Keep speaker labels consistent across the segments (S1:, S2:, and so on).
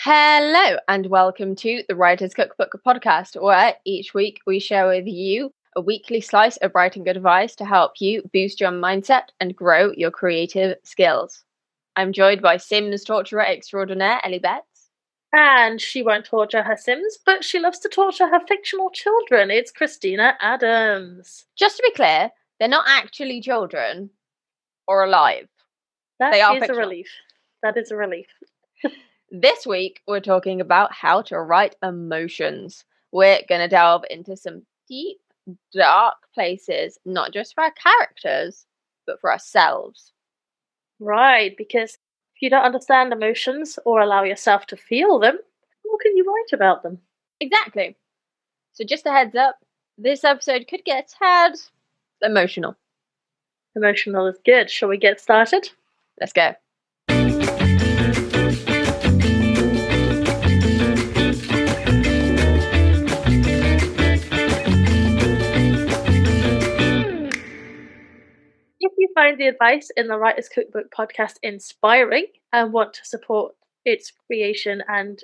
S1: Hello and welcome to the Writer's Cookbook podcast, where each week we share with you a weekly slice of writing advice to help you boost your mindset and grow your creative skills. I'm joined by Sims torturer extraordinaire Ellie Beth.
S2: And she won't torture her Sims, but she loves to torture her fictional children. It's Christina Adams.
S1: Just to be clear, they're not actually children or alive.
S2: That
S1: are
S2: is
S1: fictional.
S2: a relief. That is a relief.
S1: This week, we're talking about how to write emotions. We're going to delve into some deep, dark places, not just for our characters, but for ourselves.
S2: Right, because if you don't understand emotions or allow yourself to feel them, how can you write about them?
S1: Exactly. So just a heads up, this episode could get a tad emotional.
S2: Emotional is good. Shall we get started?
S1: Let's go.
S2: If you find the advice in the Writer's Cookbook podcast inspiring and want to support its creation and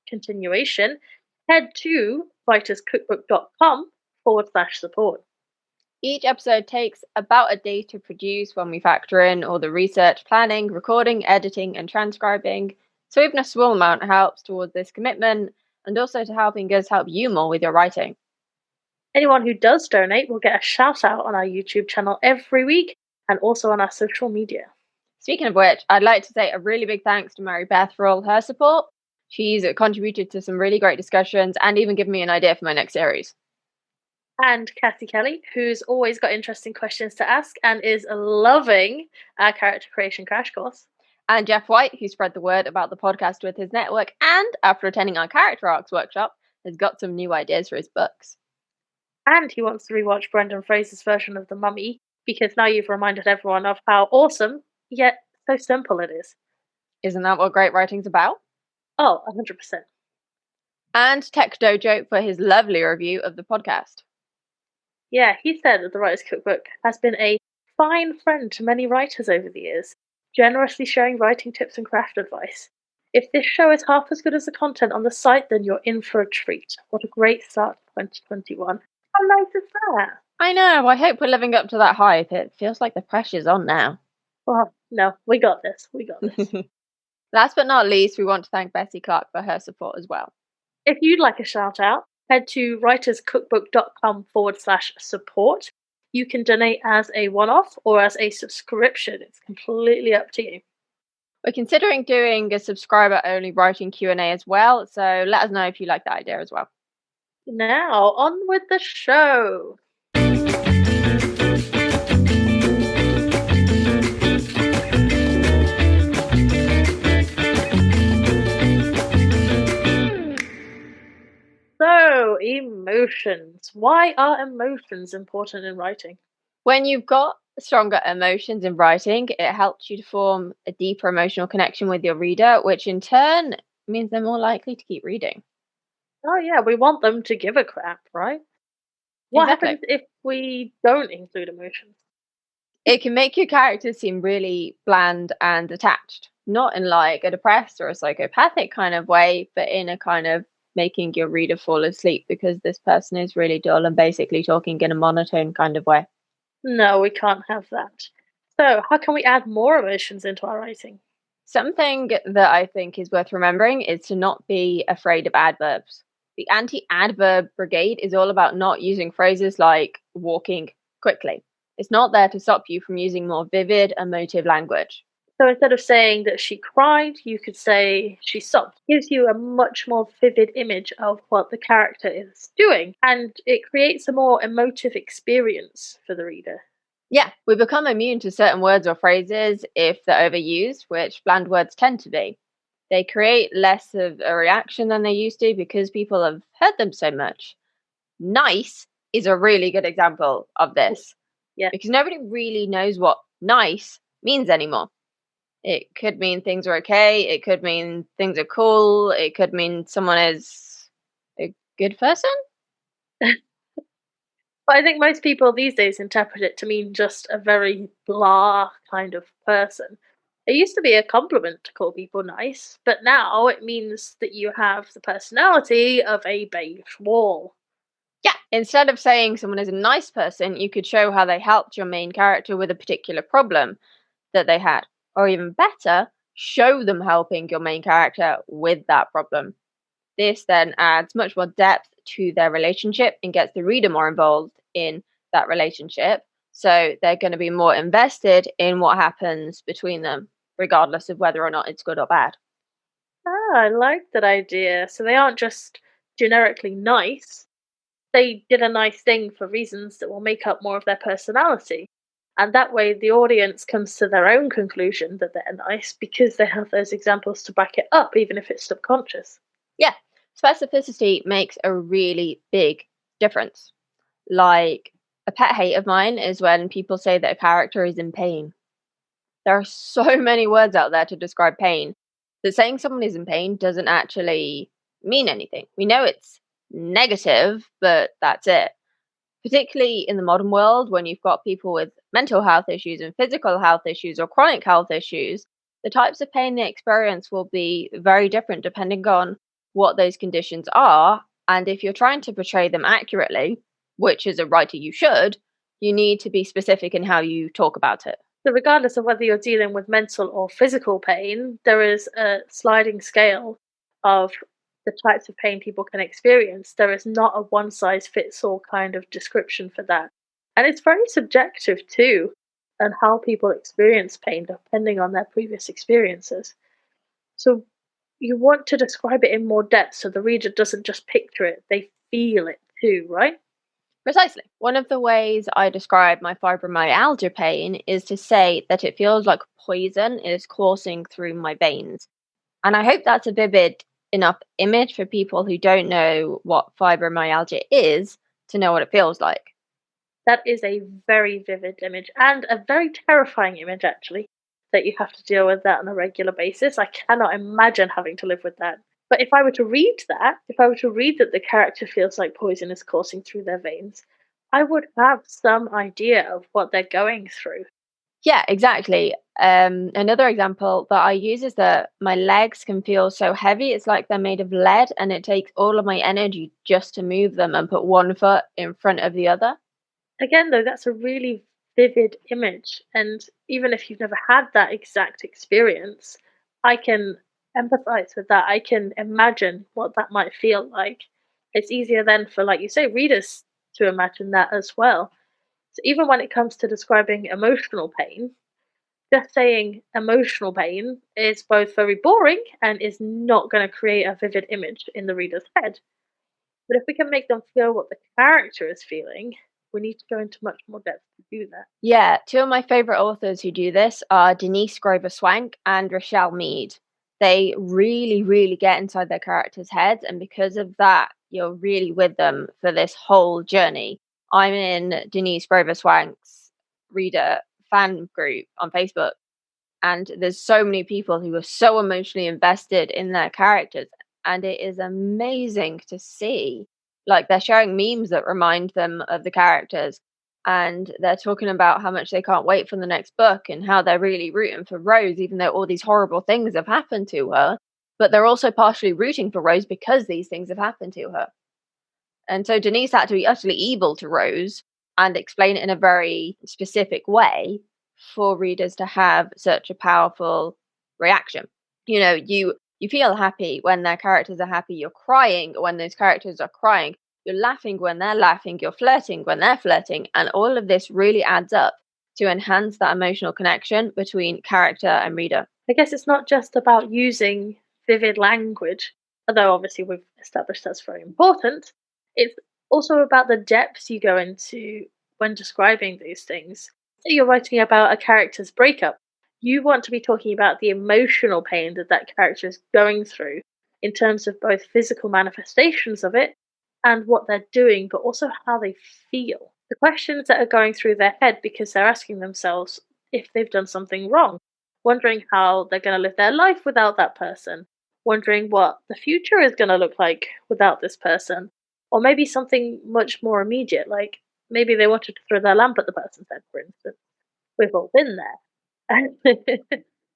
S2: continuation, head to writerscookbook.com/support.
S1: Each episode takes about a day to produce when we factor in all the research, planning, recording, editing, and transcribing. So even a small amount helps towards this commitment and also to helping us help you more with your writing.
S2: Anyone who does donate will get a shout out on our YouTube channel every week and also on our social media.
S1: Speaking of which, I'd like to say a really big thanks to Mary Beth for all her support. She's contributed to some really great discussions and even given me an idea for my next series.
S2: And Cassie Kelly, who's always got interesting questions to ask and is loving our character creation crash course.
S1: And Geoff White, who spread the word about the podcast with his network and, after attending our character arcs workshop, has got some new ideas for his books.
S2: And he wants to rewatch Brendan Fraser's version of The Mummy, because now you've reminded everyone of how awesome, yet so simple it is.
S1: Isn't that what great writing's about?
S2: Oh, 100%.
S1: And Techdojo for his lovely review of the podcast.
S2: Yeah, he said that the Writer's Cookbook has been a fine friend to many writers over the years, generously sharing writing tips and craft advice. If this show is half as good as the content on the site, then you're in for a treat. What a great start to 2021. How nice is that?
S1: I know, I hope we're living up to that hype. It feels like the pressure's on now.
S2: Well, no, we got this. We got this.
S1: Last but not least, we want to thank Bessie Clarke for her support as well.
S2: If you'd like a shout out, head to writerscookbook.com/support. You can donate as a one-off or as a subscription. It's completely up to you.
S1: We're considering doing a subscriber-only writing Q&A as well, so let us know if you like that idea as well.
S2: Now, on with the show. So, emotions. Why are emotions important in writing?
S1: When you've got stronger emotions in writing, it helps you to form a deeper emotional connection with your reader, which in turn means they're more likely to keep reading.
S2: Oh yeah, we want them to give a crap, right? What
S1: Exactly.
S2: happens if we don't include emotions?
S1: It can make your characters seem really bland and detached, not in like a depressed or a psychopathic kind of way, but in a kind of making your reader fall asleep because this person is really dull and basically talking in a monotone kind of way.
S2: No, we can't have that. So, how can we add more emotions into our writing?
S1: Something that I think is worth remembering is to not be afraid of adverbs. The anti-adverb brigade is all about not using phrases like walking quickly. It's not there to stop you from using more vivid, emotive language.
S2: So instead of saying that she cried, you could say she sobbed. It gives you a much more vivid image of what the character is doing, and it creates a more emotive experience for the reader.
S1: Yeah, we become immune to certain words or phrases if they're overused, which bland words tend to be. They create less of a reaction than they used to because people have heard them so much. Nice is a really good example of this.
S2: Yeah.
S1: Because nobody really knows what nice means anymore. It could mean things are okay. It could mean things are cool. It could mean someone is a good person.
S2: But I think most people these days interpret it to mean just a very blah kind of person. It used to be a compliment to call people nice, but now it means that you have the personality of a beige wall.
S1: Yeah, instead of saying someone is a nice person, you could show how they helped your main character with a particular problem that they had. Or even better, show them helping your main character with that problem. This then adds much more depth to their relationship and gets the reader more involved in that relationship. So they're going to be more invested in what happens between them, regardless of whether or not it's good or bad.
S2: Ah, I like that idea. So they aren't just generically nice, they did a nice thing for reasons that will make up more of their personality. And that way, the audience comes to their own conclusion that they're nice because they have those examples to back it up, even if it's subconscious.
S1: Yeah, specificity makes a really big difference. Like, a pet hate of mine is when people say that a character is in pain. There are so many words out there to describe pain that saying someone is in pain doesn't actually mean anything. We know it's negative, but that's it. Particularly in the modern world, when you've got people with mental health issues and physical health issues or chronic health issues, the types of pain they experience will be very different depending on what those conditions are. And if you're trying to portray them accurately, which as a writer you should, you need to be specific in how you talk about it.
S2: So, regardless of whether you're dealing with mental or physical pain, there is a sliding scale of the types of pain people can experience. There is not a one size fits all kind of description for that. And it's very subjective too, and how people experience pain depending on their previous experiences. So, you want to describe it in more depth so the reader doesn't just picture it, they feel it too, right?
S1: Precisely. One of the ways I describe my fibromyalgia pain is to say that it feels like poison is coursing through my veins. And I hope that's a vivid enough image for people who don't know what fibromyalgia is to know what it feels like.
S2: That is a very vivid image and a very terrifying image, actually, that you have to deal with that on a regular basis. I cannot imagine having to live with that. But if I were to read that, if I were to read that the character feels like poison is coursing through their veins, I would have some idea of what they're going through.
S1: Yeah, exactly. Another example that I use is that my legs can feel so heavy, it's like they're made of lead, and it takes all of my energy just to move them and put one foot in front of the other.
S2: Again, though, that's a really vivid image. And even if you've never had that exact experience, I can empathize with that. I can imagine what that might feel like. It's easier then for, like you say, readers to imagine that as well. So even when it comes to describing emotional pain, just saying emotional pain is both very boring and is not going to create a vivid image in the reader's head. But if we can make them feel what the character is feeling, we need to go into much more depth to do that.
S1: Yeah, two of my favorite authors who do this are Denise Grover Swank and Rochelle Mead. They really, really get inside their characters' heads, and because of that, you're really with them for this whole journey. I'm in Denise Grover Swank's reader fan group on Facebook, and there's so many people who are so emotionally invested in their characters, and it is amazing to see. Like, they're sharing memes that remind them of the characters, and they're talking about how much they can't wait for the next book and how they're really rooting for Rose even though all these horrible things have happened to her, but they're also partially rooting for Rose because these things have happened to her. And so Denise had to be utterly evil to Rose and explain it in a very specific way for readers to have such a powerful reaction. You know, you feel happy when their characters are happy, you're crying when those characters are crying, you're laughing when they're laughing, you're flirting when they're flirting, and all of this really adds up to enhance that emotional connection between character and reader.
S2: I guess it's not just about using vivid language, although obviously we've established that's very important. It's also about the depths you go into when describing these things. Say you're writing about a character's breakup. You want to be talking about the emotional pain that that character is going through in terms of both physical manifestations of it and what they're doing, but also how they feel. The questions that are going through their head because they're asking themselves if they've done something wrong, wondering how they're going to live their life without that person, wondering what the future is going to look like without this person, or maybe something much more immediate, like maybe they wanted to throw their lamp at the person's head, for instance. We've all been there.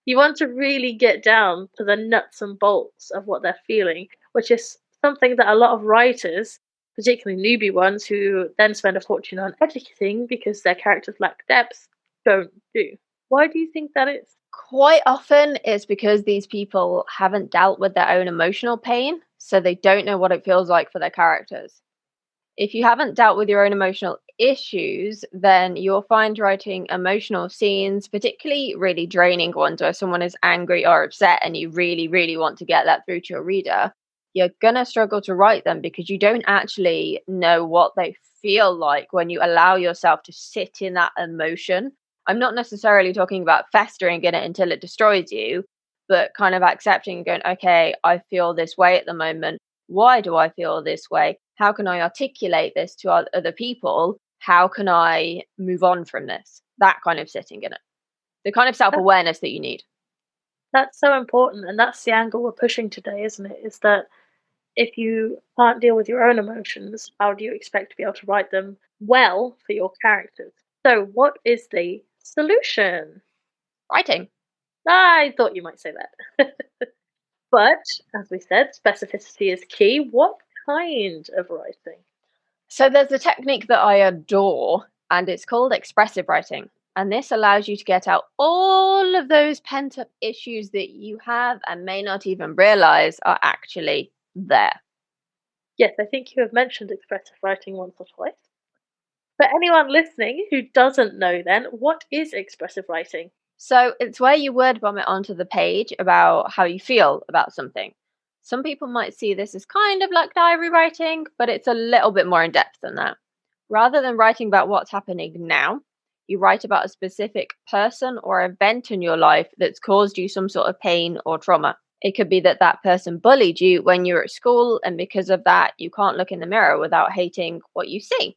S2: You want to really get down to the nuts and bolts of what they're feeling, which is something that a lot of writers, particularly newbie ones who then spend a fortune on editing because their characters lack depth, don't do. Why do you think that is?
S1: Quite often it's because these people haven't dealt with their own emotional pain, so they don't know what it feels like for their characters. If you haven't dealt with your own emotional issues, then you'll find writing emotional scenes, particularly really draining ones where someone is angry or upset and you really, really want to get that through to your reader. You're going to struggle to write them because you don't actually know what they feel like when you allow yourself to sit in that emotion. I'm not necessarily talking about festering in it until it destroys you, but kind of accepting and going, okay, I feel this way at the moment. Why do I feel this way? How can I articulate this to other people? How can I move on from this? That kind of sitting in it. The kind of self
S2: That,
S1: awareness that you need.
S2: that's so important, and that's the angle we're pushing today, isn't it? Is that if you can't deal with your own emotions, how do you expect to be able to write them well for your characters? So, what is the solution?
S1: Writing.
S2: I thought you might say that. But, as we said, specificity is key. What kind of writing?
S1: So there's a technique that I adore, and it's called expressive writing. And this allows you to get out all of those pent up issues that you have and may not even realize are actually there.
S2: Yes, I think you have mentioned expressive writing once or twice. For anyone listening who doesn't know, then, what is expressive writing?
S1: So it's where you word vomit onto the page about how you feel about something. Some people might see this as kind of like diary writing, but it's a little bit more in depth than that. Rather than writing about what's happening now, you write about a specific person or event in your life that's caused you some sort of pain or trauma. It could be that that person bullied you when you were at school, and because of that, you can't look in the mirror without hating what you see.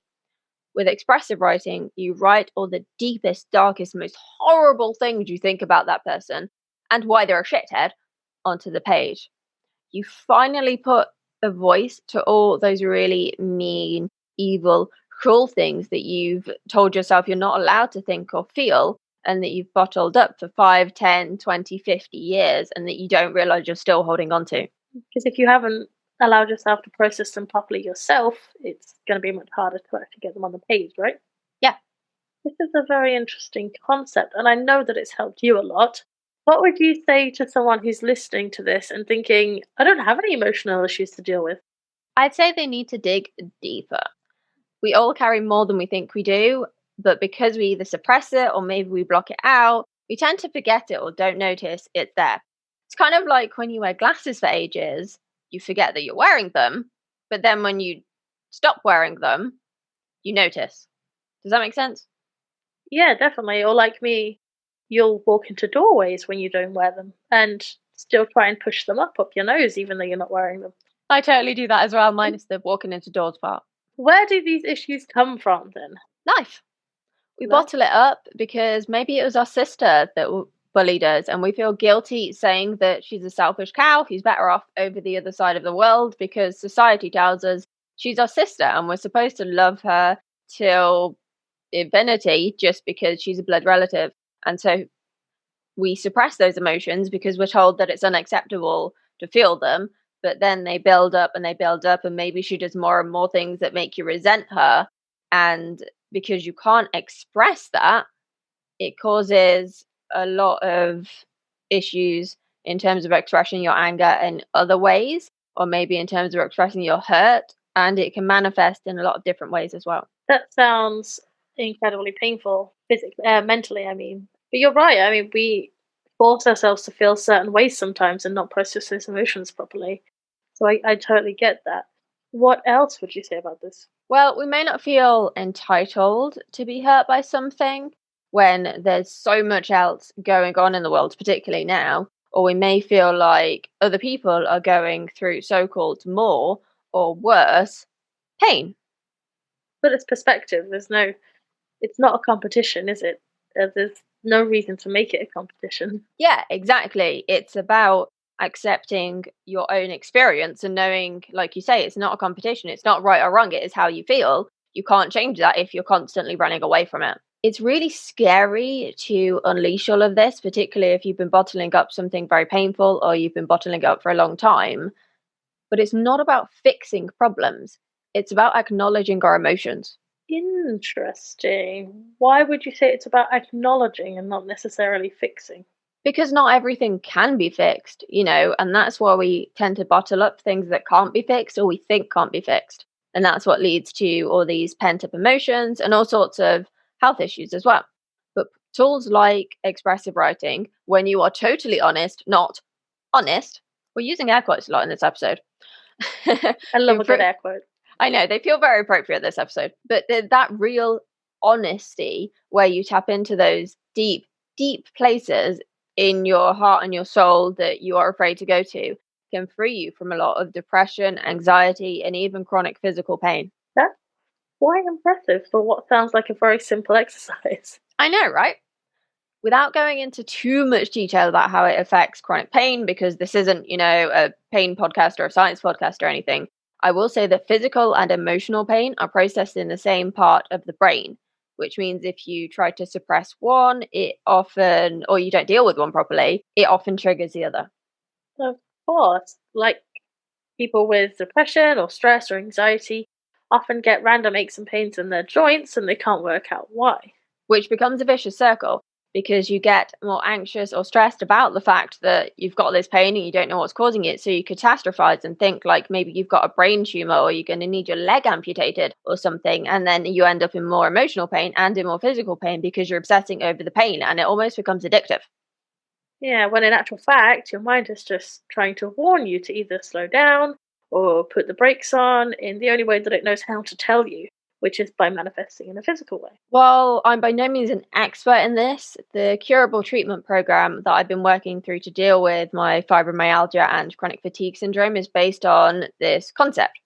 S1: With expressive writing, you write all the deepest, darkest, most horrible things you think about that person and why they're a shithead onto the page. You finally put a voice to all those really mean, evil, cruel things that you've told yourself you're not allowed to think or feel, and that you've bottled up for 5, 10, 20, 50 years, and that you don't realize you're still holding on to.
S2: Because if you haven't allowed yourself to process them properly yourself, it's going to be much harder to actually get them on the page, right?
S1: Yeah.
S2: This is a very interesting concept, and I know that it's helped you a lot. What would you say to someone who's listening to this and thinking, I don't have any emotional issues to deal with?
S1: I'd say they need to dig deeper. We all carry more than we think we do, but because we either suppress it or maybe we block it out, we tend to forget it or don't notice it's there. It's kind of like when you wear glasses for ages, you forget that you're wearing them, but then when you stop wearing them, you notice. Does that make sense?
S2: Yeah, definitely. Or like me, you'll walk into doorways when you don't wear them and still try and push them up your nose, even though you're not wearing them.
S1: I totally do that as well, minus the walking into doors part.
S2: Where do these issues come from then?
S1: Life. We
S2: No?
S1: bottle it up because maybe it was our sister that bullied us, and we feel guilty saying that she's a selfish cow who's better off over the other side of the world because society tells us she's our sister and we're supposed to love her till infinity just because she's a blood relative. And so we suppress those emotions because we're told that it's unacceptable to feel them, but then they build up and they build up, and maybe she does more and more things that make you resent her. And because you can't express that, it causes a lot of issues in terms of expressing your anger in other ways, or maybe in terms of expressing your hurt, and it can manifest in a lot of different ways as well.
S2: That sounds incredibly painful, physically, mentally, I mean. But you're right. I mean, we force ourselves to feel certain ways sometimes and not process those emotions properly. So I totally get that. What else would you say about this?
S1: Well, we may not feel entitled to be hurt by something when there's so much else going on in the world, particularly now, or we may feel like other people are going through so called more or worse pain.
S2: But it's perspective. It's not a competition, is it? There's no reason to make it a competition.
S1: Yeah, exactly. It's about accepting your own experience and knowing, like you say, it's not a competition. It's not right or wrong. It is how you feel. You can't change that if you're constantly running away from it. It's really scary to unleash all of this, particularly if you've been bottling up something very painful or you've been bottling it up for a long time. But it's not about fixing problems, it's about acknowledging our emotions.
S2: Interesting. Why would you say it's about acknowledging and not necessarily fixing?
S1: Because not everything can be fixed, and that's why we tend to bottle up things that can't be fixed or we think can't be fixed. And that's what leads to all these pent up emotions and all sorts of health issues as well. But tools like expressive writing, when you are totally honest, not honest, we're using air quotes a lot in this episode.
S2: I love a good air quote.
S1: I know, they feel very appropriate this episode, but that real honesty where you tap into those deep, deep places in your heart and your soul that you are afraid to go to can free you from a lot of depression, anxiety, and even chronic physical pain.
S2: That's quite impressive for what sounds like a very simple exercise.
S1: I know, right? Without going into too much detail about how it affects chronic pain, because this isn't, a pain podcast or a science podcast or anything, I will say that physical and emotional pain are processed in the same part of the brain, which means if you try to suppress one, or you don't deal with one properly, it often triggers the other.
S2: Of course, like people with depression or stress or anxiety often get random aches and pains in their joints and they can't work out why.
S1: Which becomes a vicious circle because you get more anxious or stressed about the fact that you've got this pain and you don't know what's causing it. So you catastrophize and think like maybe you've got a brain tumor or you're going to need your leg amputated or something. And then you end up in more emotional pain and in more physical pain because you're obsessing over the pain and it almost becomes addictive.
S2: Yeah, when in actual fact, your mind is just trying to warn you to either slow down or put the brakes on in the only way that it knows how to tell you, which is by manifesting in a physical way.
S1: While I'm by no means an expert in this, the curable treatment program that I've been working through to deal with my fibromyalgia and chronic fatigue syndrome is based on this concept.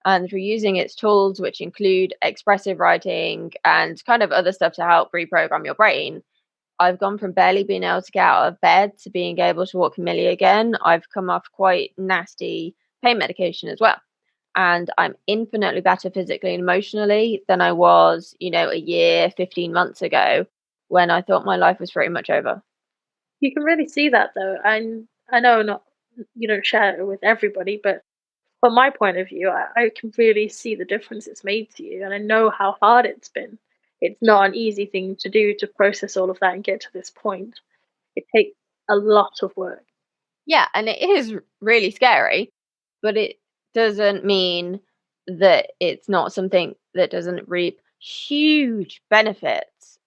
S1: And through using its tools, which include expressive writing and kind of other stuff to help reprogram your brain, I've gone from barely being able to get out of bed to being able to walk Millie again. I've come off quite nasty pain medication as well. And I'm infinitely better physically and emotionally than I was, a year, 15 months ago when I thought my life was pretty much over.
S2: You can really see that though. And I know not you don't share it with everybody, but from my point of view, I can really see the difference it's made to you. And I know how hard it's been. It's not an easy thing to do to process all of that and get to this point. It takes a lot of work.
S1: Yeah, and it is really scary, but it doesn't mean that it's not something that doesn't reap huge benefits.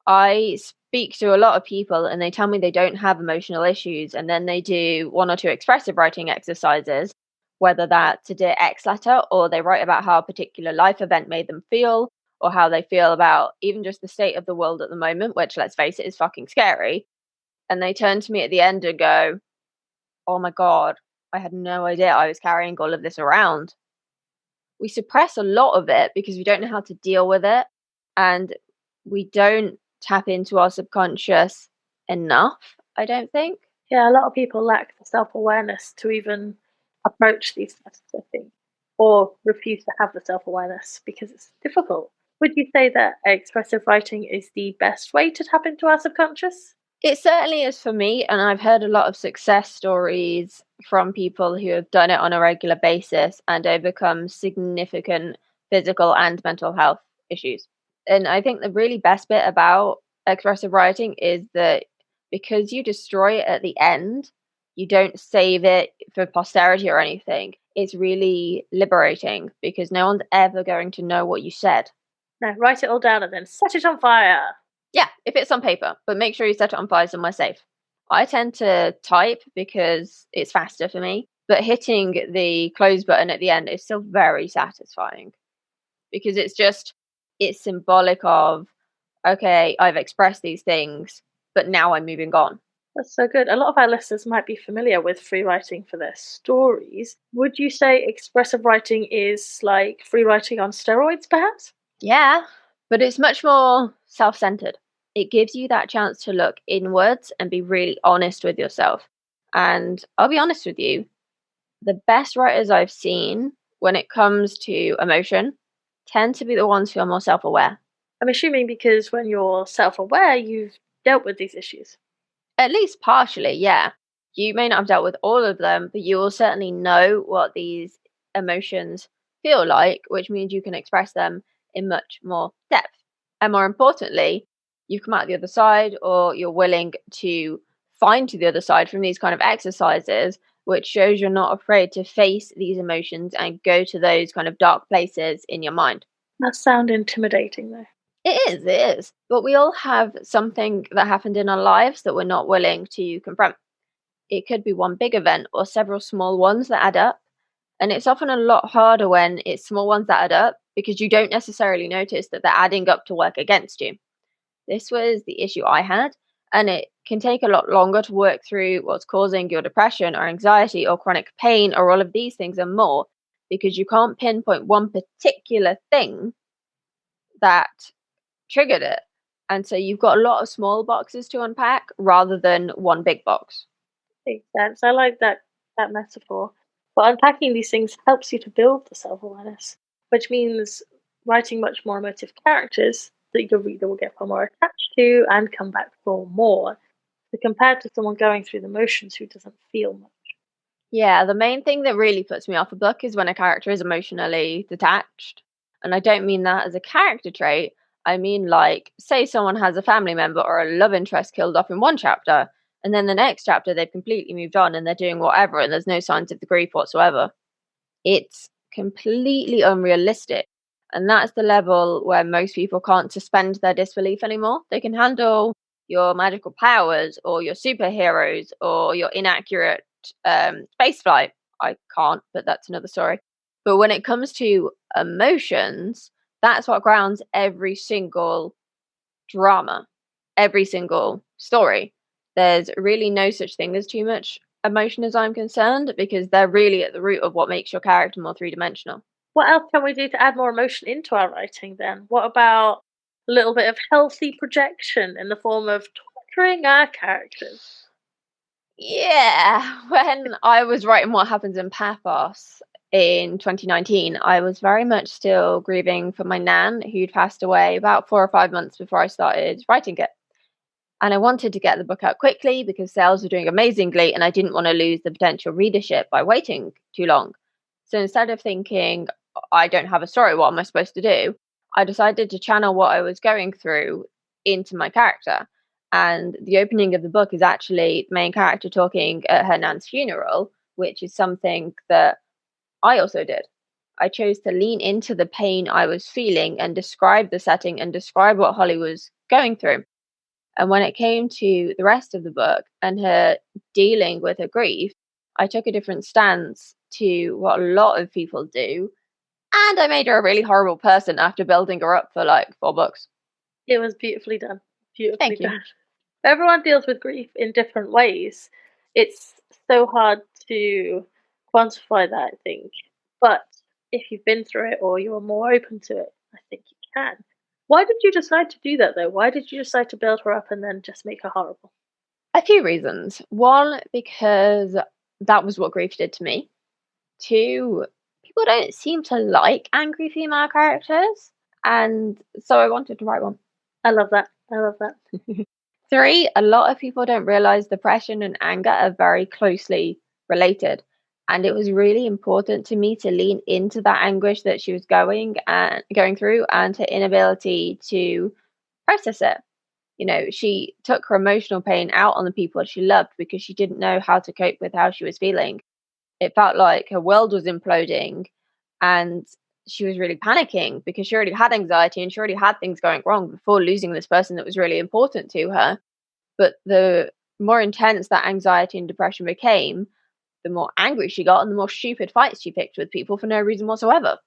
S1: I speak to a lot of people and they tell me they don't have emotional issues, and then they do one or two expressive writing exercises, whether that's a Dear X letter or they write about how a particular life event made them feel or how they feel about even just the state of the world at the moment, which, let's face it, is fucking scary. And they turn to me at the end and go, "Oh my God, I had no idea I was carrying all of this around." We suppress a lot of it because we don't know how to deal with it. And we don't tap into our subconscious enough, I don't think.
S2: Yeah, a lot of people lack the self awareness to even approach these tests, I think, or refuse to have the self awareness because it's difficult. Would you say that expressive writing is the best way to tap into our subconscious?
S1: It certainly is for me, and I've heard a lot of success stories from people who have done it on a regular basis and overcome significant physical and mental health issues. And I think the really best bit about expressive writing is that because you destroy it at the end, you don't save it for posterity or anything. It's really liberating because no one's ever going to know what you said.
S2: No, write it all down and then set it on fire.
S1: Yeah, if it's on paper, but make sure you set it on fire somewhere safe. I tend to type because it's faster for me, but hitting the close button at the end is still very satisfying because it's symbolic of, okay, I've expressed these things, but now I'm moving on.
S2: That's so good. A lot of our listeners might be familiar with free writing for their stories. Would you say expressive writing is like free writing on steroids, perhaps?
S1: Yeah, but it's much more self centered. It gives you that chance to look inwards and be really honest with yourself. And I'll be honest with you, the best writers I've seen when it comes to emotion tend to be the ones who are more self aware.
S2: I'm assuming because when you're self-aware, you've dealt with these issues.
S1: At least partially, yeah. You may not have dealt with all of them, but you will certainly know what these emotions feel like, which means you can express them in much more depth. And more importantly, you've come out the other side, or you're willing to find to the other side from these kind of exercises, which shows you're not afraid to face these emotions and go to those kind of dark places in your mind.
S2: That sound intimidating, though.
S1: It is. But we all have something that happened in our lives that we're not willing to confront. It could be one big event or several small ones that add up. And it's often a lot harder when it's small ones that add up because you don't necessarily notice that they're adding up to work against you. This was the issue I had, and it can take a lot longer to work through what's causing your depression or anxiety or chronic pain or all of these things and more because you can't pinpoint one particular thing that triggered it. And so you've got a lot of small boxes to unpack rather than one big box.
S2: Makes sense. I like that metaphor. But unpacking these things helps you to build the self-awareness, which means writing much more emotive characters that your reader will get far more attached to and come back for more. So compared to someone going through the motions who doesn't feel much.
S1: Yeah, the main thing that really puts me off a book is when a character is emotionally detached. And I don't mean that as a character trait. I mean, like, say someone has a family member or a love interest killed off in one chapter, and then the next chapter they've completely moved on and they're doing whatever, and there's no signs of the grief whatsoever. It's completely unrealistic. And that's the level where most people can't suspend their disbelief anymore. They can handle your magical powers or your superheroes or your inaccurate spaceflight. I can't, but that's another story. But when it comes to emotions, that's what grounds every single drama, every single story. There's really no such thing as too much emotion as I'm concerned, because they're really at the root of what makes your character more three dimensional.
S2: What else can we do to add more emotion into our writing then? What about a little bit of healthy projection in the form of torturing our characters?
S1: Yeah, when I was writing What Happens in Paphos in 2019, I was very much still grieving for my nan, who'd passed away about 4 or 5 months before I started writing it. And I wanted to get the book out quickly because sales were doing amazingly, and I didn't want to lose the potential readership by waiting too long. So instead of thinking, I don't have a story, what am I supposed to do? I decided to channel what I was going through into my character. And the opening of the book is actually the main character talking at her nan's funeral, which is something that I also did. I chose to lean into the pain I was feeling and describe the setting and describe what Holly was going through. And when it came to the rest of the book and her dealing with her grief, I took a different stance to what a lot of people do. And I made her a really horrible person after building her up for like 4 books.
S2: It was beautifully done. Beautifully
S1: Thank you.
S2: done. Everyone deals with grief in different ways. It's so hard to quantify that, I think. But if you've been through it or you're more open to it, I think you can. Why did you decide to do that though? Why did you decide to build her up and then just make her horrible?
S1: A few reasons. One, because that was what grief did to me. Two, people don't seem to like angry female characters. And so I wanted to write one.
S2: I love that. I love that.
S1: 3, a lot of people don't realize depression and anger are very closely related. And it was really important to me to lean into that anguish that she was going through and her inability to process it. You know, she took her emotional pain out on the people she loved because she didn't know how to cope with how she was feeling. It felt like her world was imploding and she was really panicking because she already had anxiety and she already had things going wrong before losing this person that was really important to her. But the more intense that anxiety and depression became, the more angry she got and the more stupid fights she picked with people for no reason whatsoever.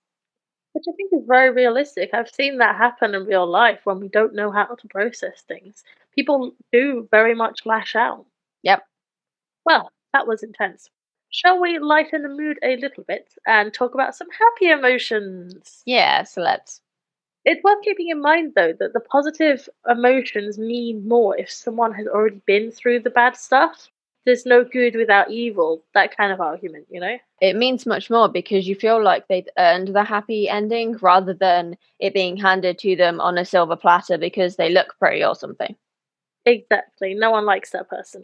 S2: Which I think is very realistic. I've seen that happen in real life when we don't know how to process things. People do very much lash out.
S1: Yep.
S2: Well, that was intense. Shall we lighten the mood a little bit and talk about some happy emotions?
S1: Yeah, so let's.
S2: It's worth keeping in mind, though, that the positive emotions mean more if someone has already been through the bad stuff. there's no good without evil, that kind of argument, you know?
S1: It means much more because you feel like they've earned the happy ending rather than it being handed to them on a silver platter because they look pretty or something.
S2: Exactly. No one likes that person.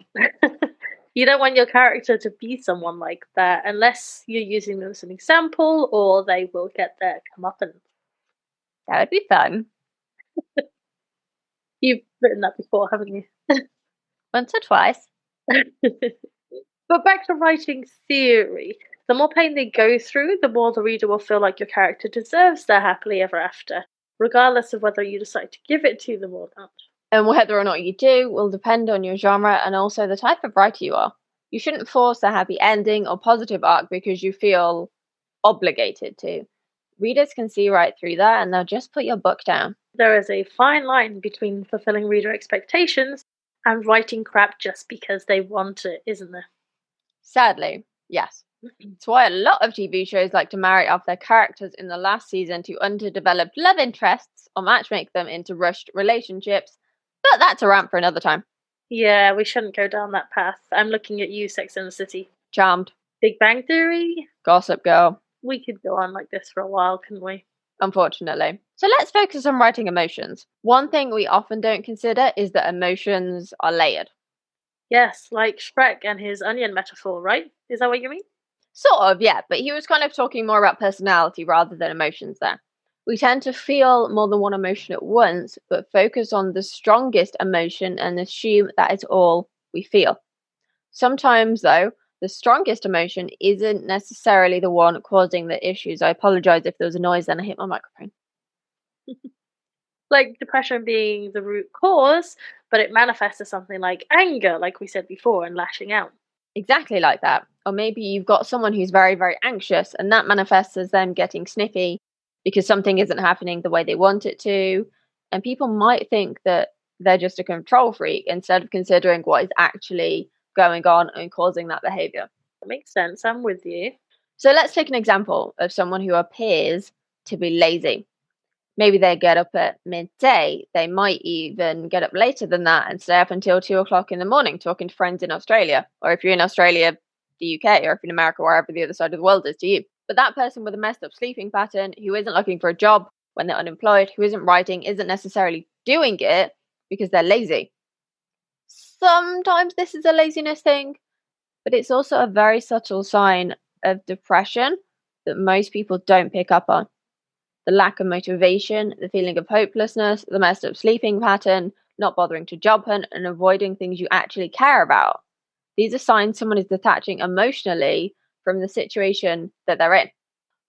S2: You don't want your character to be someone like that unless you're using them as an example or they will get their comeuppance.
S1: That would be fun.
S2: You've written that before, haven't you?
S1: Once or twice.
S2: But back to writing theory. The more pain they go through, the more the reader will feel like your character deserves their happily ever after, regardless of whether you decide to give it to them or not.
S1: And whether or not you do will depend on your genre and also the type of writer you are. You shouldn't force a happy ending or positive arc because you feel obligated to. Readers can see right through that and they'll just put your book down.
S2: There is a fine line between fulfilling reader expectations and writing crap just because they want it, isn't there?
S1: Sadly, yes. It's why a lot of TV shows like to marry off their characters in the last season to underdeveloped love interests or matchmake them into rushed relationships, but that's a rant for another time.
S2: Yeah, we shouldn't go down that path. I'm looking at you, Sex and the City.
S1: Charmed.
S2: Big Bang Theory?
S1: Gossip Girl.
S2: We could go on like this for a while, couldn't we?
S1: Unfortunately. So let's focus on writing emotions. One thing we often don't consider is that emotions are layered.
S2: Yes, like Shrek and his onion metaphor, right? Is that what you mean?
S1: Sort of, yeah, but he was kind of talking more about personality rather than emotions there. We tend to feel more than one emotion at once, but focus on the strongest emotion and assume that is all we feel. Sometimes, though, the strongest emotion isn't necessarily the one causing the issues. I apologize if there was a noise and I hit my microphone.
S2: Like depression being the root cause, but it manifests as something like anger, like we said before, and lashing out.
S1: Exactly like that. Or maybe you've got someone who's very, very anxious, and that manifests as them getting snippy because something isn't happening the way they want it to. And people might think that they're just a control freak instead of considering what is actually going on and causing that behavior.
S2: That makes sense. I'm with you.
S1: So let's take an example of someone who appears to be lazy. Maybe they get up at midday. They might even get up later than that and stay up until 2 o'clock in the morning talking to friends in Australia. Or if you're in Australia, the UK, or if you're in America, wherever the other side of the world is to you. But that person with a messed up sleeping pattern, who isn't looking for a job when they're unemployed, who isn't writing, isn't necessarily doing it because they're lazy. Sometimes this is a laziness thing, but it's also a very subtle sign of depression that most people don't pick up on. The lack of motivation, the feeling of hopelessness, the messed up sleeping pattern, not bothering to job hunt, and avoiding things you actually care about. These are signs someone is detaching emotionally from the situation that they're in.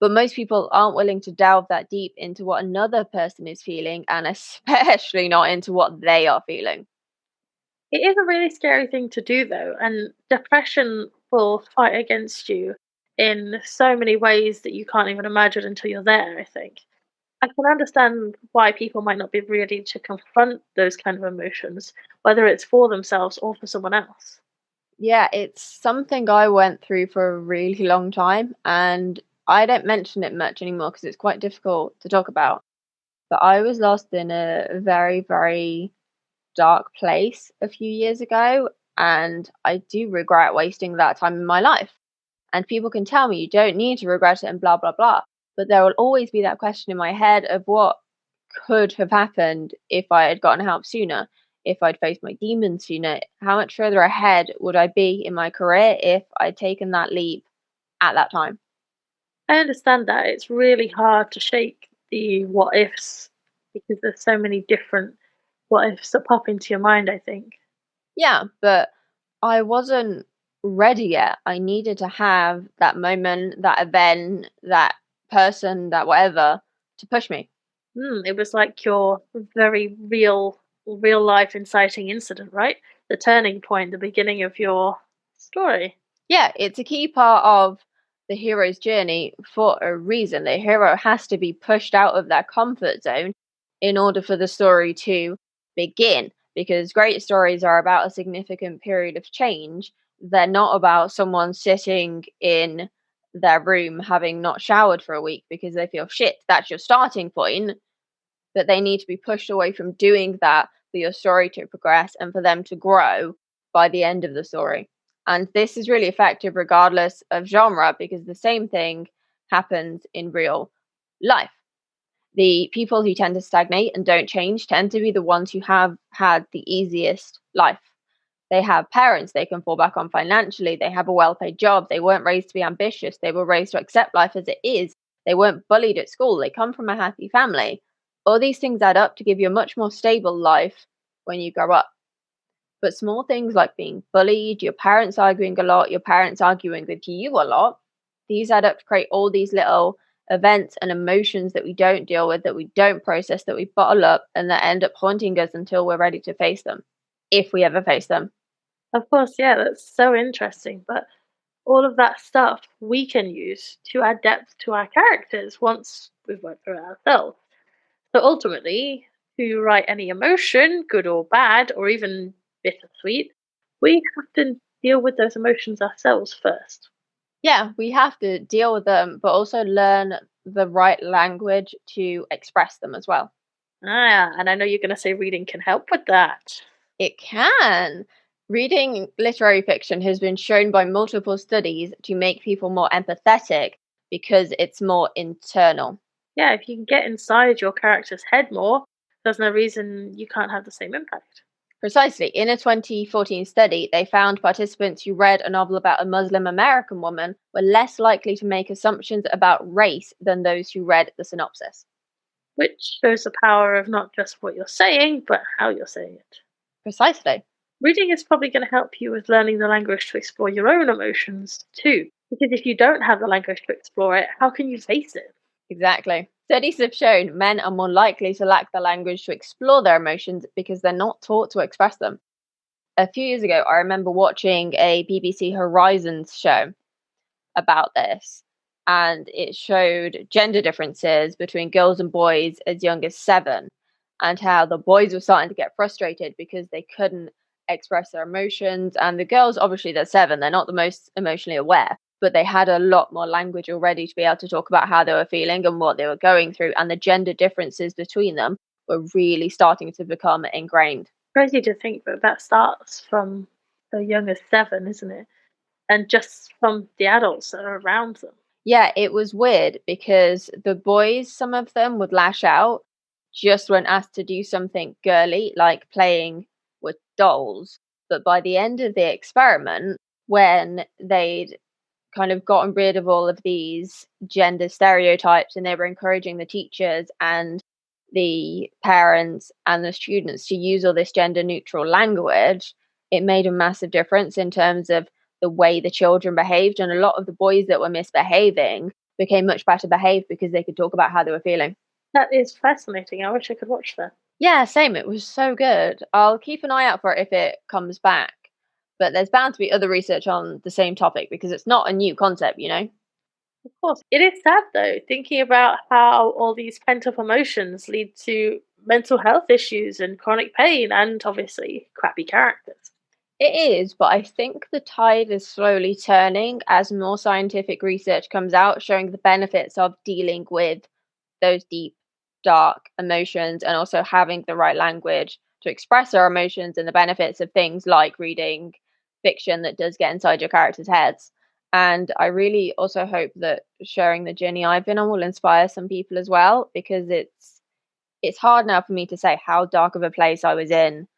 S1: But most people aren't willing to delve that deep into what another person is feeling, and especially not into what they are feeling.
S2: It is a really scary thing to do, though, and depression will fight against you in so many ways that you can't even imagine until you're there, I think. I can understand why people might not be ready to confront those kind of emotions, whether it's for themselves or for someone else.
S1: Yeah, it's something I went through for a really long time, and I don't mention it much anymore because it's quite difficult to talk about. But I was lost in a very, very dark place a few years ago, and I do regret wasting that time in my life. And people can tell me you don't need to regret it and blah, blah, blah. But there will always be that question in my head of what could have happened if I had gotten help sooner, if I'd faced my demons sooner. How much further ahead would I be in my career if I'd taken that leap at that time?
S2: I understand that it's really hard to shake the what ifs because there's so many different what ifs that pop into your mind, I think.
S1: Yeah, but I wasn't ready yet. I needed to have that moment, that event, that person, that whatever to push me.
S2: It was like your very real life inciting incident, right? The turning point, the beginning of your story.
S1: Yeah, it's a key part of the hero's journey for a reason. The hero has to be pushed out of their comfort zone in order for the story to begin. Because great stories are about a significant period of change. They're not about someone sitting in their room having not showered for a week because they feel shit. That's your starting point. But they need to be pushed away from doing that for your story to progress and for them to grow by the end of the story. And this is really effective regardless of genre, because the same thing happens in real life. The people who tend to stagnate and don't change tend to be the ones who have had the easiest life. They have parents they can fall back on financially. They have a well-paid job. They weren't raised to be ambitious. They were raised to accept life as it is. They weren't bullied at school. They come from a happy family. All these things add up to give you a much more stable life when you grow up. But small things like being bullied, your parents arguing a lot, your parents arguing with you a lot, these add up to create all these little events and emotions that we don't deal with, that we don't process, that we bottle up, and that end up haunting us until we're ready to face them, if we ever face them.
S2: Of course, yeah, that's so interesting. But all of that stuff we can use to add depth to our characters once we've worked through it ourselves. So ultimately, to write any emotion, good or bad, or even bittersweet, we have to deal with those emotions ourselves first.
S1: Yeah, we have to deal with them, but also learn the right language to express them as well.
S2: And I know you're going to say reading can help with that.
S1: It can. Reading literary fiction has been shown by multiple studies to make people more empathetic because it's more internal.
S2: Yeah, if you can get inside your character's head more, there's no reason you can't have the same impact.
S1: Precisely. In a 2014 study, they found participants who read a novel about a Muslim American woman were less likely to make assumptions about race than those who read the synopsis.
S2: Which shows the power of not just what you're saying, but how you're saying it.
S1: Precisely.
S2: Reading is probably going to help you with learning the language to explore your own emotions too. Because if you don't have the language to explore it, how can you face it?
S1: Exactly. Studies have shown men are more likely to lack the language to explore their emotions because they're not taught to express them. A few years ago, I remember watching a BBC Horizons show about this, and it showed gender differences between girls and boys as young as 7, and how the boys were starting to get frustrated because they couldn't express their emotions, and the girls, obviously they're 7, they're not the most emotionally aware, but they had a lot more language already to be able to talk about how they were feeling and what they were going through, and the gender differences between them were really starting to become ingrained.
S2: Crazy to think that that starts from the young as 7, isn't it? And just from the adults that are around them.
S1: Yeah, it was weird because the boys, some of them would lash out just when asked to do something girly, like playing with dolls. But by the end of the experiment, when they'd kind of gotten rid of all of these gender stereotypes and they were encouraging the teachers and the parents and the students to use all this gender neutral language, it made a massive difference in terms of the way the children behaved. And a lot of the boys that were misbehaving became much better behaved because they could talk about how they were feeling.
S2: That is fascinating. I wish I could watch that.
S1: Yeah, same. It was so good. I'll keep an eye out for it if it comes back. But there's bound to be other research on the same topic because it's not a new concept, you know?
S2: Of course. It is sad though, thinking about how all these pent up emotions lead to mental health issues and chronic pain and obviously crappy characters.
S1: It is, but I think the tide is slowly turning as more scientific research comes out showing the benefits of dealing with those deep, dark emotions and also having the right language to express our emotions and the benefits of things like reading fiction that does get inside your characters' heads. And I really also hope that sharing the journey I've been on will inspire some people as well, because it's hard now for me to say how dark of a place I was in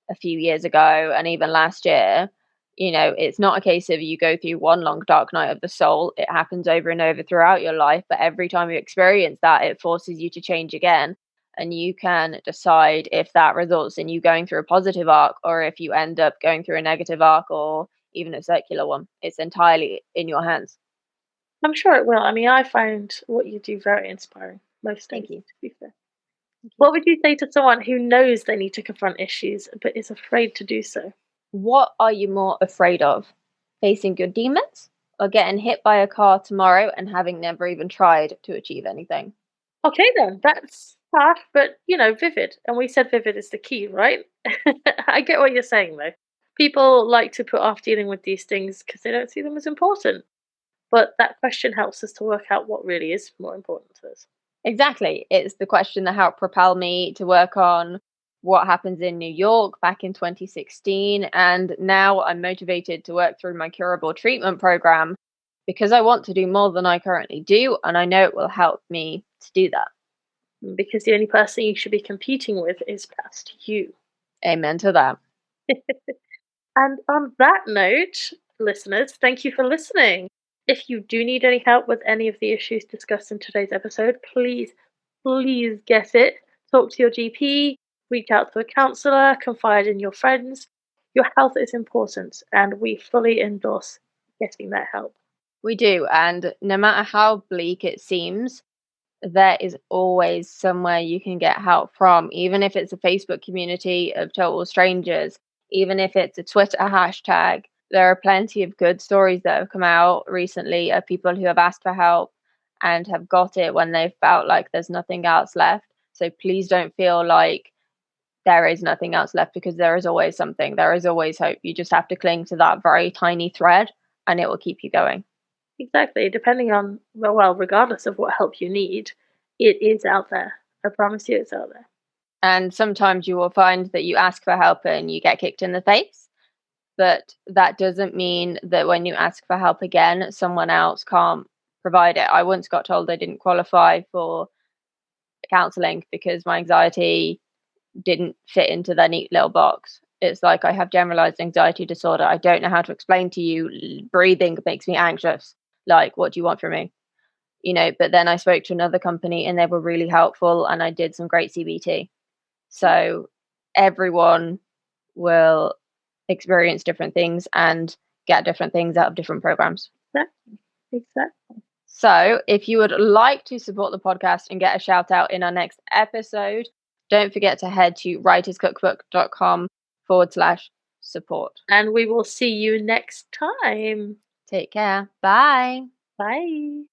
S1: a few years ago and even last year. You know, it's not a case of you go through one long dark night of the soul. It happens over and over throughout your life, but every time you experience that, it forces you to change again. And you can decide if that results in you going through a positive arc or if you end up going through a negative arc or even a circular one. It's entirely in your hands.
S2: I'm sure it will. I mean, I find what you do very inspiring most days,
S1: Thank you.
S2: to be fair.
S1: Thank you.
S2: What would you say to someone who knows they need to confront issues but is afraid to do so?
S1: What are you more afraid of? Facing your demons or getting hit by a car tomorrow and having never even tried to achieve anything?
S2: Okay, then, that's tough, but vivid. And we said vivid is the key, right? I get what you're saying, though. People like to put off dealing with these things because they don't see them as important. But that question helps us to work out what really is more important to us.
S1: Exactly. It's the question that helped propel me to work on what happens in New York back in 2016. And now I'm motivated to work through my curable treatment program because I want to do more than I currently do. And I know it will help me to do that.
S2: Because the only person you should be competing with is past you.
S1: Amen to that.
S2: And on that note, listeners, thank you for listening. If you do need any help with any of the issues discussed in today's episode, please, please get it. Talk to your GP, reach out to a counsellor, confide in your friends. Your health is important, and we fully endorse getting that help.
S1: We do. And no matter how bleak it seems, there is always somewhere you can get help from, even if it's a Facebook community of total strangers, even if it's a Twitter hashtag. There are plenty of good stories that have come out recently of people who have asked for help and have got it when they felt like there's nothing else left. So please don't feel like there is nothing else left, because there is always something. There is always hope. You just have to cling to that very tiny thread and it will keep you going.
S2: Exactly. Depending on, well, regardless of what help you need, it is out there. I promise you it's out there.
S1: And sometimes you will find that you ask for help and you get kicked in the face. But that doesn't mean that when you ask for help again, someone else can't provide it. I once got told I didn't qualify for counseling because my anxiety didn't fit into their neat little box. It's like I have generalized anxiety disorder. I don't know how to explain to you. Breathing makes me anxious. Like, what do you want from me? But then I spoke to another company and they were really helpful and I did some great CBT. So everyone will experience different things and get different things out of different programs.
S2: Exactly.
S1: So if you would like to support the podcast and get a shout out in our next episode, don't forget to head to writerscookbook.com/support.
S2: And we will see you next time.
S1: Take care. Bye.
S2: Bye.